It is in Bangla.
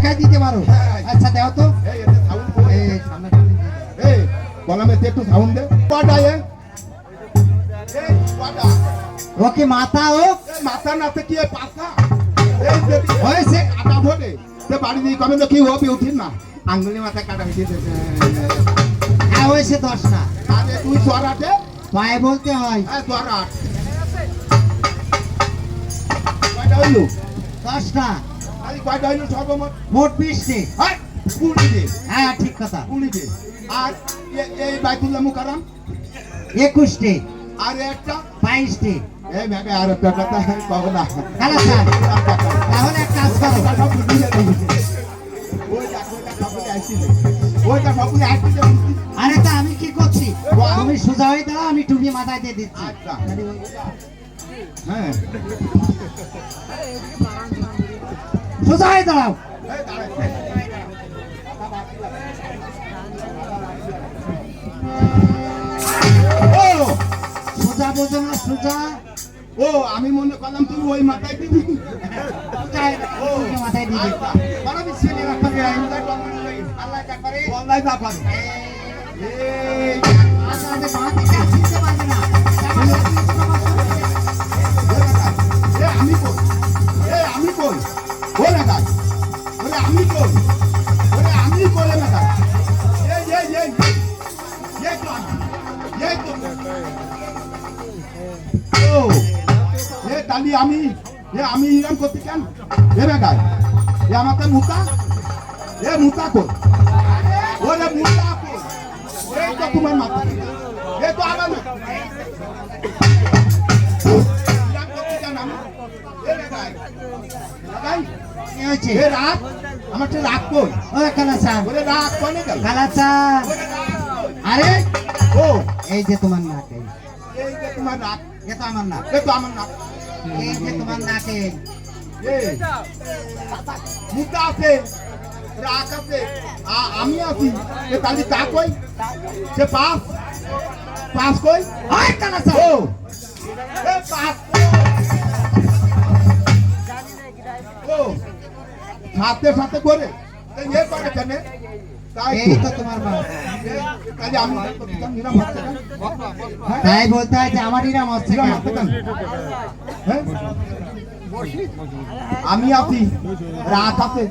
একাই দিতে পারো? আচ্ছা দাও তো। এই এটা সাউন্ড এই সামনে এই গলামে একটু সাউন্ড দে কটা এই কটা ওকে মাথা ও মাথা নাতে কি পাতা এই যে হয়েছে। কাটা ধরে তে বাড়ি দিয়ে কবে তো কি হবে উঠিন না আঙ্গুলি মাথা কাটা হয়েছে হ্যাঁ হয়েছে 10 না। আরে তুই সরাটে পায়ে বলতে হয়। সরাট কয়টা হইলো 10 না। আরে কয়টা হইলো সর্বমোট মোট 20 টি। হ্যাঁ 20 দে হ্যাঁ ঠিক কথা। 20 দে আর এই বাইতুল্লাহ মুকাররম 21 টি। আর একটা 22 টি। এই ভাবে আর একটা কথা কব না খালা স্যার তাহলে এক কাজ করো। ওইটা সবগুলো আসছে আরে তা আমি কি করছি? তুমি সোজা হয়ে দাঁড়াও, আমি টুপি মাথায় দিয়ে দিচ্ছি। আচ্ছা হ্যাঁ সোজা হয়ে দাঁড়াও। ও সোজা বোঝো না? সোজা ও আমি মনে করলাম তুই ওই মাথায় দিবি ও মাথায় দিয়ে দিচ্ছি। বড় বিশ্বনে রাখবে আল্লাহ যা করে। বলাই না পারে এই আচ্ছা আমি মাথায় চিনতে পারবে না। আমি কই আমি কই ওরে গায় ওরে আমি কই ওরে আমি কই না গায় এই তো ও এ তালি আমি ইরাম করতে কেন এ গায় এ আমাকে মুতা কই ওরে মুতা কই এই তো তোমার মাথা এ তো আমার না ইরাম করতে কেন আমি কি হয়েছে? এ রাগ আমার তো রাগ কই ও খালা স্যার। ওরে রাগ কোনে গেল খালা স্যার আরে ও এই যে তোমার নাক। এই যে তোমার রাগ এ তো আমার নাক। এ তো আমার না এই যে তোমার নাকে। এই মুতা আছে রাগ আছে আমি আছি এ তালি তা কই সে পাস কই ওই খালা স্যার। ও এ পাস ও সাথে সাথে করে এই এ করে কেন তাই এই তো তোমার মা। কাজে আমি নিরাম হচ্ছে না তাই বলতে হয় যে আমার ইরাম হচ্ছে নিরাম কেন? হচ্ছে কেন হ্যাঁ আমি আছি রাত আছে